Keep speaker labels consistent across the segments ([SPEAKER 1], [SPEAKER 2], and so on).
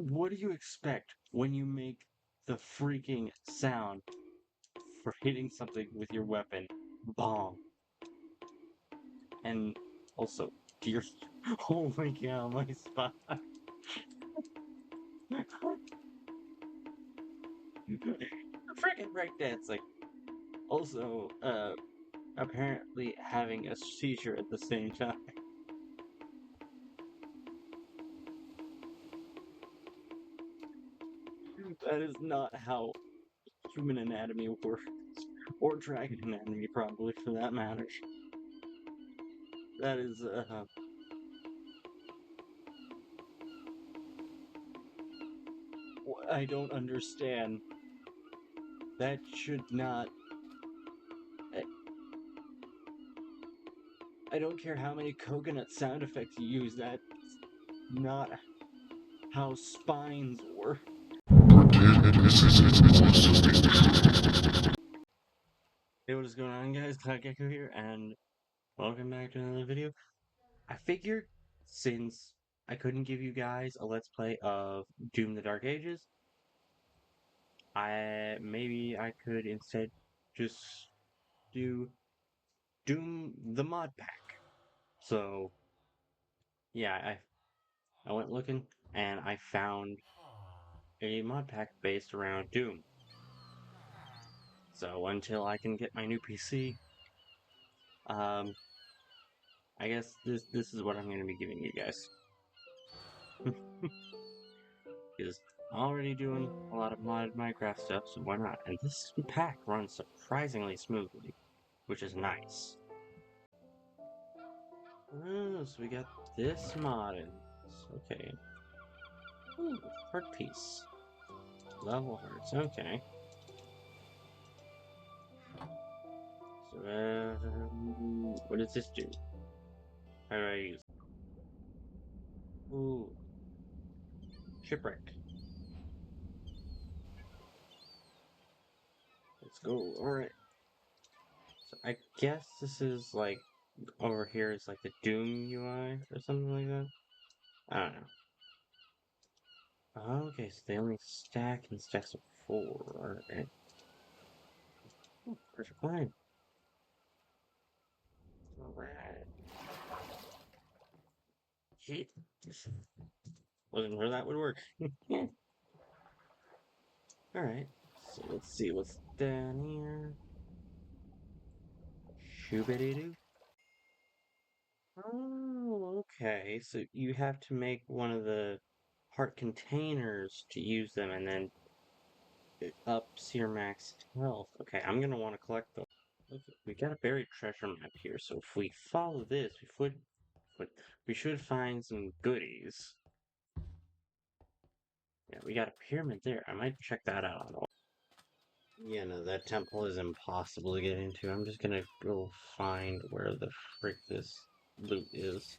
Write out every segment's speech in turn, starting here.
[SPEAKER 1] What do you expect when you make the freaking sound for hitting something with your weapon? Bong. And also, dear. Oh my god, my spine. Freaking breakdancing. Also, apparently having a seizure at the same time. That is not how human anatomy works. Or dragon anatomy, probably, for that matter. That is, I don't understand. That should not. I don't care how many coconut sound effects you use, that's not how spines work. Hey, what is going on, guys? Cloud Gecko here, and welcome back to another video. I figured since I couldn't give you guys a Let's Play of Doom the Dark Ages, maybe I could instead just do Doom the Mod Pack. So, yeah, I went looking, and I found a mod pack based around Doom. So until I can get my new PC, um, I guess this is what I'm going to be giving you guys. Because I'm already doing a lot of modded Minecraft stuff, so why not? And this pack runs surprisingly smoothly, which is nice. Oh, so we got this mod. Okay. Ooh, heart piece. Level hearts, okay. So, what does this do? How do I use it? Ooh, shipwreck. Let's go. Alright. So I guess this is like over here is like the Doom UI or something like that. I don't know. Okay, so they only stack in stacks of 4. Alright. Oh, perfect line. Alright. Hit. Wasn't sure that would work. Alright. So let's see what's down here. Shoobity-doo. Oh, okay. So you have to make one of the heart containers to use them, and then it ups your max health. Okay, I'm gonna want to collect those. Okay, we got a buried treasure map here, so if we follow this, we should find some goodies. Yeah, we got a pyramid there. I might check that out. Yeah, no, that temple is impossible to get into. I'm just gonna go find where the frick this loot is.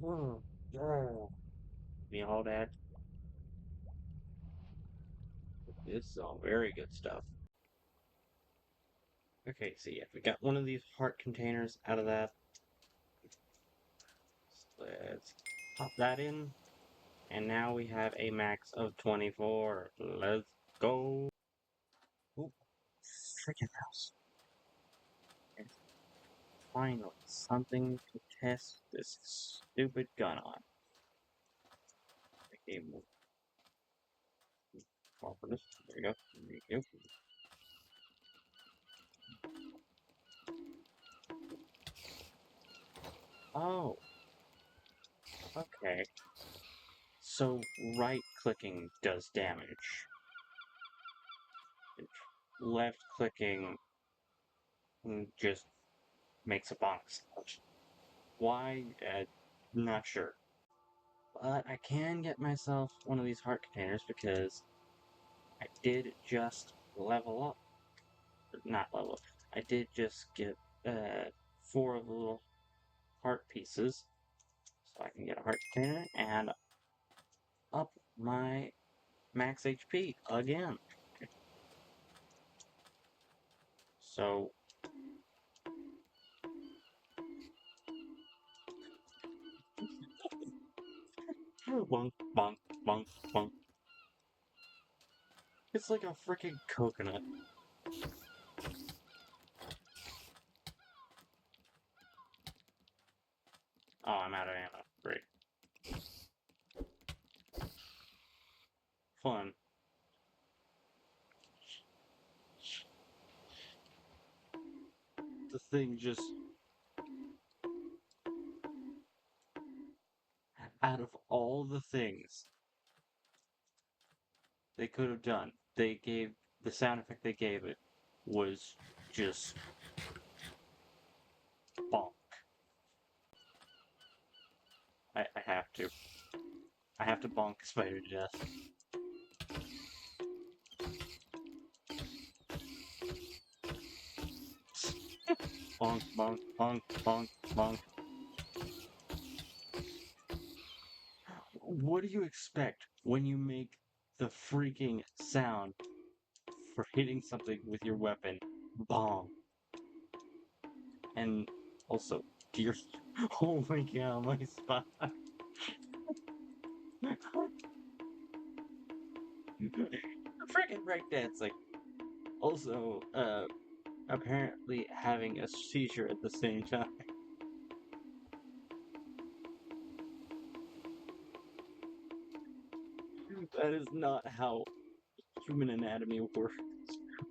[SPEAKER 1] Whoa, whoa. Me all that. It's all very good stuff. Okay, so yeah, we got one of these heart containers out of that. Let's pop that in. And now we have a max of 24. Let's go. Oop, freaking house. And finally, something to test this stupid gun on. Okay, move. Fall for this. There we go. There we go. Oh, okay. So right clicking does damage. Left clicking just makes a bonus. Why? Not sure. But I can get myself one of these heart containers because I did just level up. Not level up. I did just get 4 of the little heart pieces. So I can get a heart container and up my max HP again. So bonk, bonk, bonk, bonk. It's like a freaking coconut. Oh, I'm out of ammo. Great. Fun. The thing just, out of all the things they could have done, the sound effect they gave it was just bonk. I have to. I have to bonk Spider to death. Bonk, bonk, bonk, bonk, bonk. What do you expect when you make the freaking sound for hitting something with your weapon? Bonk. And also, dear. Oh my god, my spine. Freaking breakdancing. Also, apparently having a seizure at the same time. That is not how human anatomy works.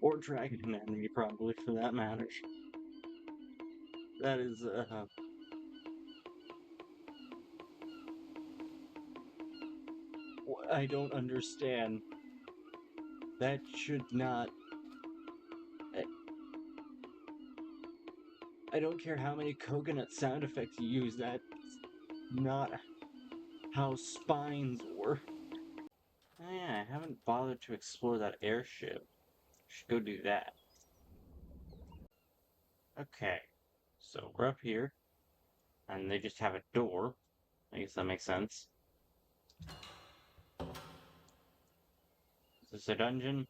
[SPEAKER 1] Or dragon anatomy, probably, for that matter. That is, I don't understand. That should not. I don't care how many coconut sound effects you use, that's not how spines work. Oh yeah, I haven't bothered to explore that airship. Should go do that. Okay, so we're up here, and they just have a door. I guess that makes sense. Is this a dungeon?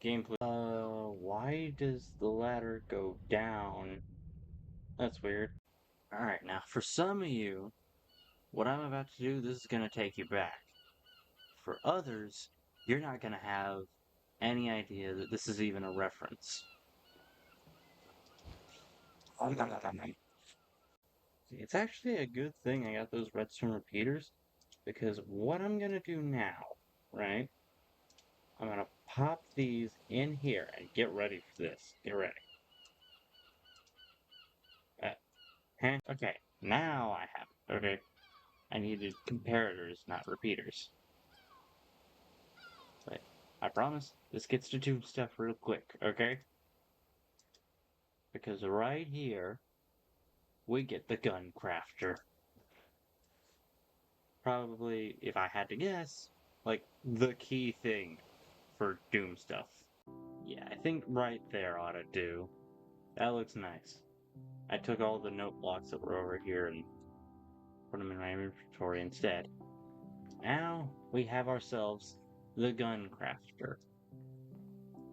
[SPEAKER 1] Gameplay. Why does the ladder go down? That's weird. Alright, now for some of you, what I'm about to do, this is gonna take you back. For others, you're not gonna have any idea that this is even a reference. It's actually a good thing I got those redstone repeaters, because what I'm gonna do now, right? I'm gonna pop these in here and get ready for this. Get ready. Okay, now I have it. Okay, I needed comparators, not repeaters. But I promise, this gets to do stuff real quick, okay? Because right here, we get the gun crafter. Probably, if I had to guess, like, the key thing for Doom stuff. Yeah, I think right there ought to do. That looks nice. I took all the note blocks that were over here and put them in my inventory instead. Now, we have ourselves the gun crafter.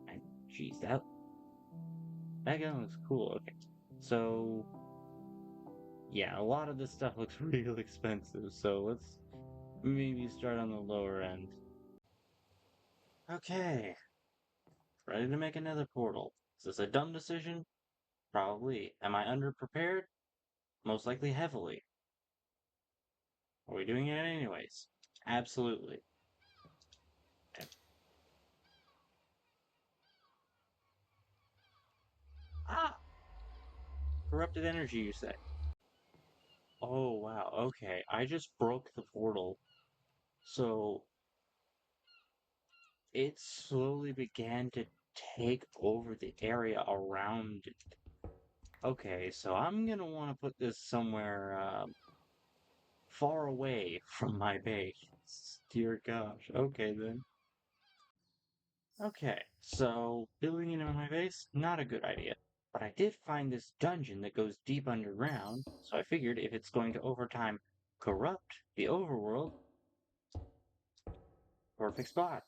[SPEAKER 1] And, geez, that gun looks cool. Okay, so yeah, a lot of this stuff looks real expensive, so let's maybe start on the lower end. Okay, ready to make another portal. Is this a dumb decision? Probably. Am I underprepared? Most likely heavily. Are we doing it anyways? Absolutely. Okay. Ah! Corrupted energy, you say? Oh, wow, okay. I just broke the portal. So, it slowly began to take over the area around it. Okay, so I'm gonna want to put this somewhere far away from my base. Dear gosh. Okay then. Okay, so building it on my base, not a good idea. But I did find this dungeon that goes deep underground, so I figured if it's going to over time corrupt the overworld, perfect spot.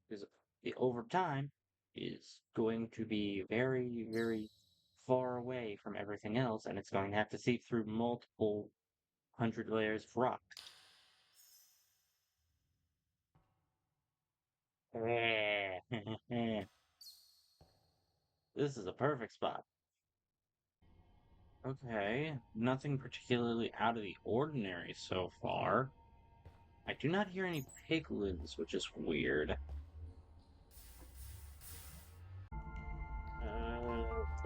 [SPEAKER 1] Because the over time is going to be very, very far away from everything else, and it's going to have to seep through multiple hundred layers of rock. This is a perfect spot. Okay, nothing particularly out of the ordinary so far. I do not hear any piglins, which is weird.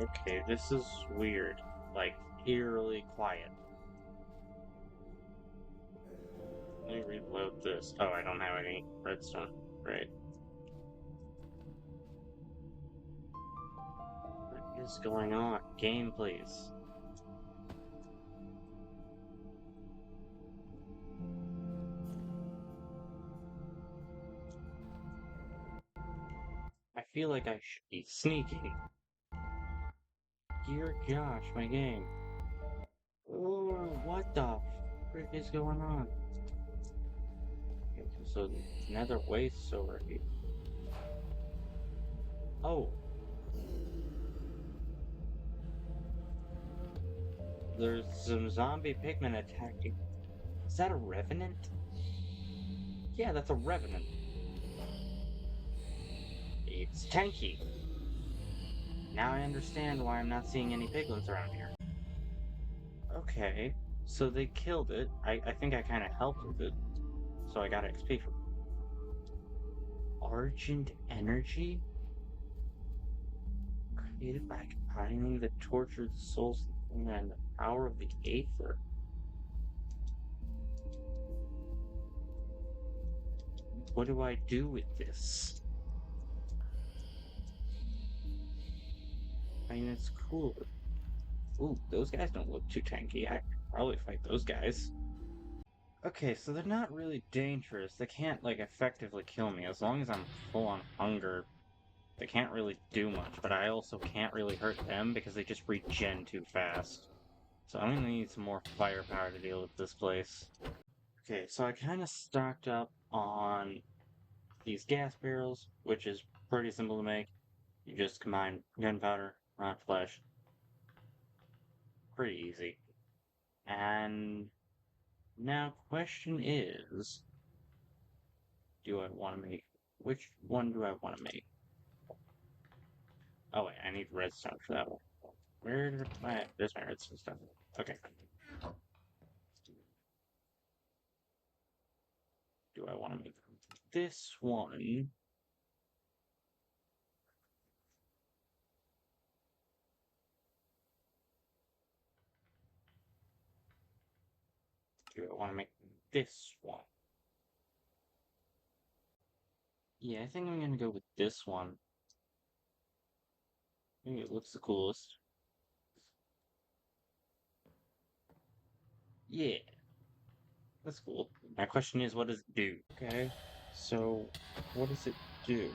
[SPEAKER 1] Okay, this is weird. Like, eerily quiet. Let me reload this. Oh, I don't have any redstone. Right. What is going on? Game, please. I feel like I should be sneaking. Dear gosh, my game. Oh, what the frick is going on? Okay, so nether wastes over here. Oh, there's some zombie pigmen attacking. Is that a revenant? Yeah, that's a revenant. It's tanky. Now I understand why I'm not seeing any piglins around here. Okay, so they killed it. I think I kind of helped with it, so I got XP from Argent Energy? Created by combining the tortured souls and the power of the Aether. What do I do with this? I mean, it's cool. Ooh, those guys don't look too tanky. I could probably fight those guys. Okay, so they're not really dangerous. They can't, like, effectively kill me. As long as I'm full on hunger, they can't really do much. But I also can't really hurt them because they just regen too fast. So I'm gonna need some more firepower to deal with this place. Okay, so I kind of stocked up on these gas barrels, which is pretty simple to make. You just combine gunpowder, rotten flesh. Pretty easy. And now, question is, do I want to make... Which one do I want to make? Oh wait, I need redstone for that one. Where did my... There's my redstone stuff. Okay. Do I want to make this one? Do I want to make this one? Yeah, I think I'm gonna go with this one. I think it looks the coolest. Yeah, that's cool. My question is, what does it do? Okay, so what does it do?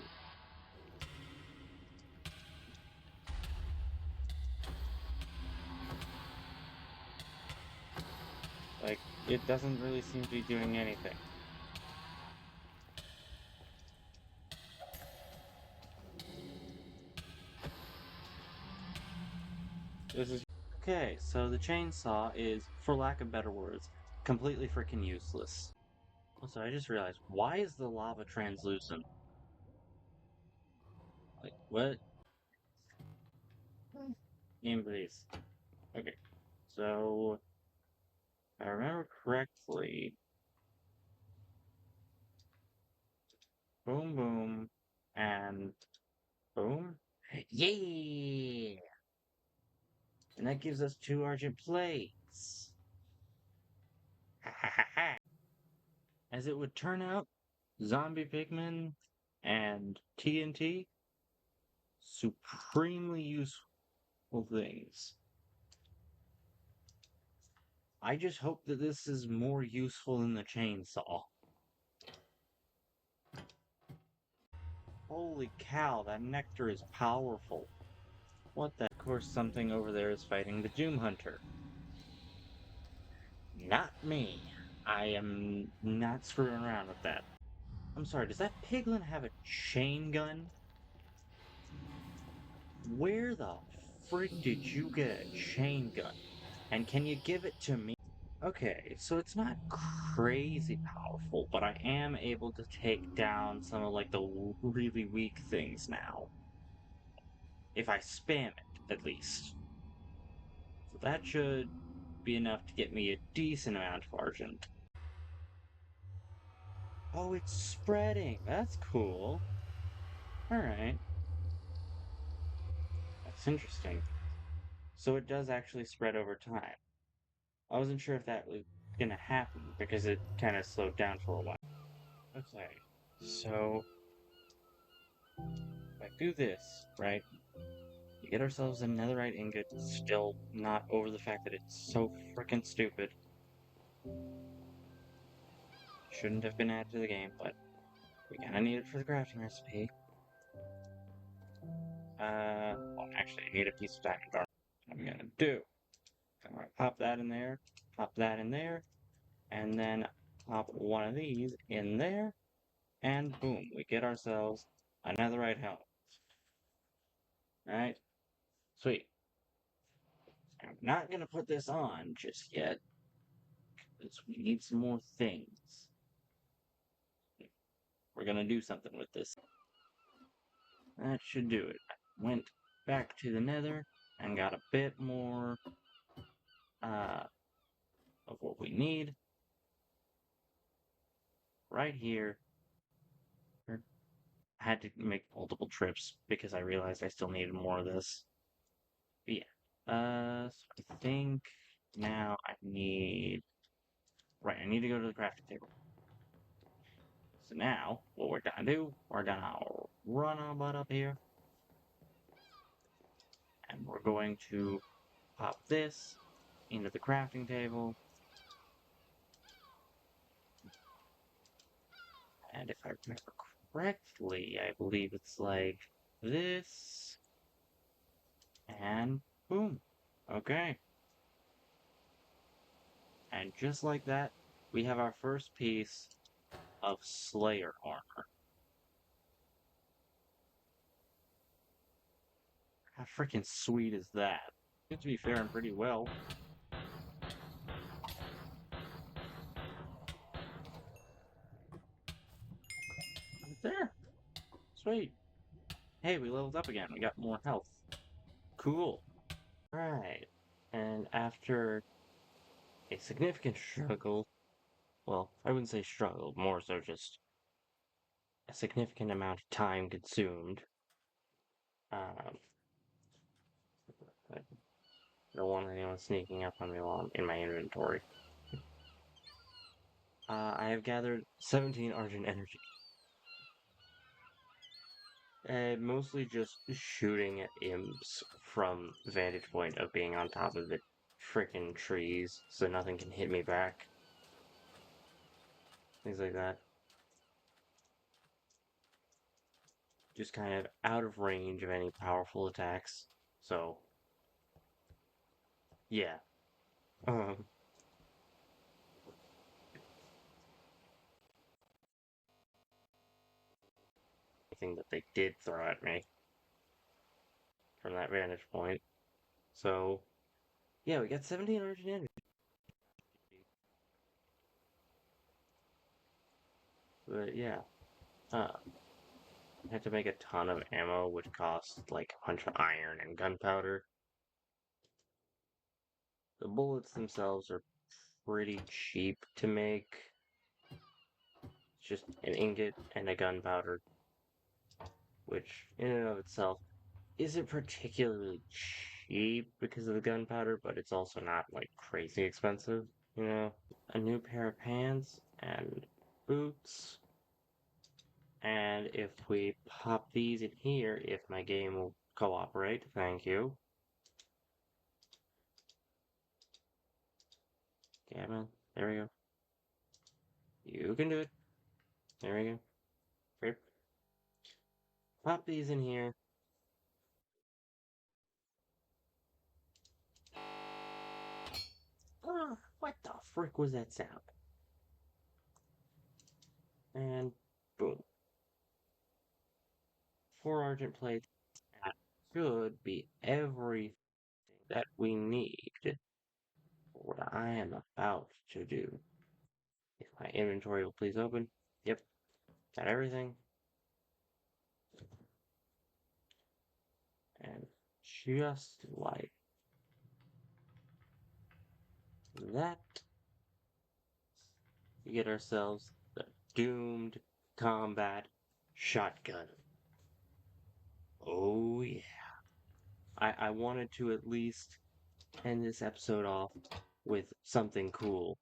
[SPEAKER 1] Like, it doesn't really seem to be doing anything. This is okay. So the chainsaw is, for lack of better words, completely freaking useless. Also, I just realized, why is the lava translucent? Like, what? Game please. Okay, so if I remember correctly, boom, boom, and boom. Yeah! And that gives us 2 argent plates. Ha ha ha ha. As it would turn out, zombie pigmen and TNT supremely useful things. I just hope that this is more useful than the chainsaw. Holy cow, that nectar is powerful. What the? Of course, something over there is fighting the Doom Hunter. Not me. I am not screwing around with that. I'm sorry, does that piglin have a chain gun? Where the frick did you get a chain gun? And can you give it to me? Okay, so it's not crazy powerful, but I am able to take down some of like the really weak things now. If I spam it, at least. So that should be enough to get me a decent amount of Argent. Oh, it's spreading. That's cool. Alright. That's interesting. So it does actually spread over time. I wasn't sure if that was gonna happen because it kind of slowed down for a while. Okay, so if I do this, right? We get ourselves a netherite ingot, still not over the fact that it's so freaking stupid. Shouldn't have been added to the game, but we kinda need it for the crafting recipe. Well, actually, I need a piece of diamond ore. I'm gonna do. I'm gonna pop that in there, pop that in there, and then pop one of these in there, and boom, we get ourselves a netherite helmet. Alright? Sweet. I'm not gonna put this on just yet, because we need some more things. We're gonna do something with this. That should do it. Went back to the nether and got a bit more uh, of what we need right here. I had to make multiple trips because I realized I still needed more of this. But yeah. So I think now I need... Right, I need to go to the crafting table. So now, what we're gonna do, we're gonna run our butt up here. And we're going to pop this into the crafting table. And if I remember correctly, I believe it's like this. And boom. Okay. And just like that, we have our first piece of Slayer armor. How freaking sweet is that? Seems to be faring pretty well. Right there. Sweet. Hey, we leveled up again. We got more health. Cool. Right. And after a significant struggle, well, I wouldn't say struggle, more so just a significant amount of time consumed. Um, I don't want anyone sneaking up on me while I'm in my inventory. I have gathered 17 Argent Energy. Mostly just shooting at imps from the vantage point of being on top of the frickin' trees, so nothing can hit me back. Things like that. Just kind of out of range of any powerful attacks. So, yeah. Um, anything that they did throw at me from that vantage point. So, yeah, we got 17 Argent Energy. But yeah, I had to make a ton of ammo, which cost like a bunch of iron and gunpowder. The bullets themselves are pretty cheap to make. It's just an ingot and a gunpowder, which in and of itself isn't particularly cheap because of the gunpowder, but it's also not like crazy expensive, you know? A new pair of pants and boots And if we pop these in here, if my game will cooperate, thank you. Gavin, there we go. You can do it. There we go. Here. Pop these in here. Oh, what the frick was that sound? And boom. 4 Argent plates. That should be everything that we need for what I am about to do. If my inventory will please open. Yep, got everything. And just like that, we get ourselves the Doomed Combat Shotgun. Oh yeah. I wanted to at least end this episode off with something cool.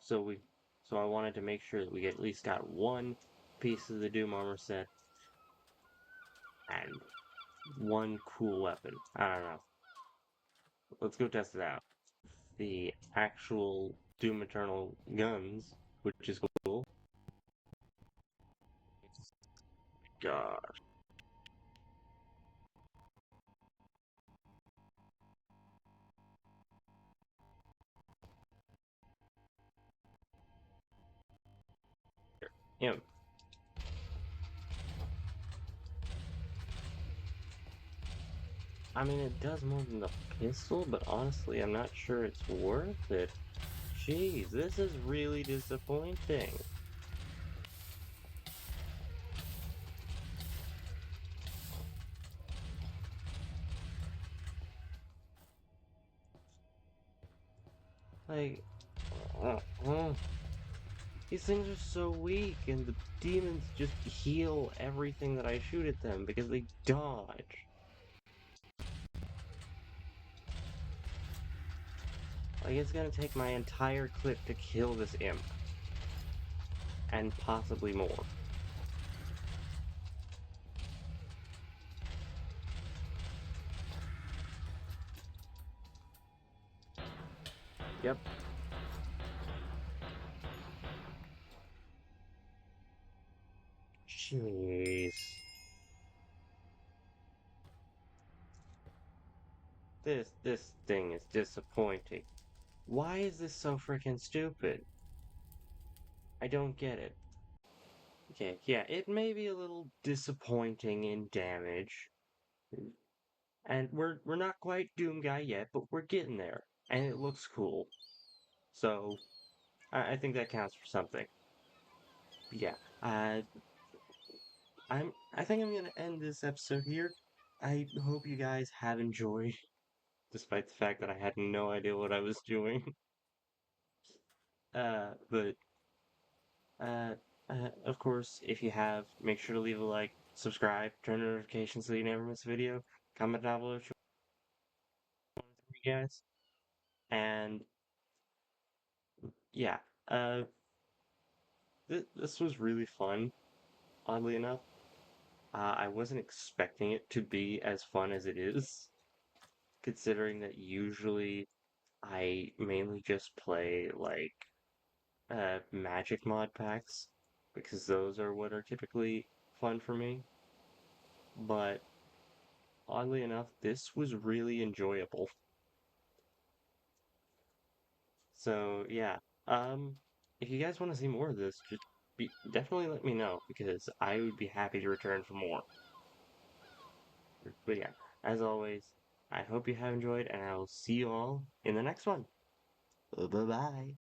[SPEAKER 1] So we so I wanted to make sure that we at least got one piece of the Doom armor set and one cool weapon. I don't know. Let's go test it out. The actual Doom Eternal guns, which is cool. God. Yeah. I mean, it does more than the pistol, but honestly, I'm not sure it's worth it. Jeez, this is really disappointing. Like, uh, uh, these things are so weak, and the demons just heal everything that I shoot at them because they dodge. Like, it's gonna take my entire clip to kill this imp. And possibly more. Yep. Jeez. This thing is disappointing. Why is this so freaking stupid? I don't get it. Okay, yeah, it may be a little disappointing in damage. And we're not quite Doom Guy yet, but we're getting there. And it looks cool. So I think that counts for something. Yeah. I think I'm gonna end this episode here. I hope you guys have enjoyed, despite the fact that I had no idea what I was doing. But uh, of course, if you have, make sure to leave a like, subscribe, turn notifications so you never miss a video. Comment down below what you want from you guys. And yeah, uh, this was really fun. Oddly enough, I wasn't expecting it to be as fun as it is, considering that usually I mainly just play like magic mod packs because those are what are typically fun for me. But oddly enough, this was really enjoyable. So yeah, um, if you guys want to see more of this, definitely let me know because I would be happy to return for more. But yeah, as always, I hope you have enjoyed, and I will see you all in the next one. Bye bye.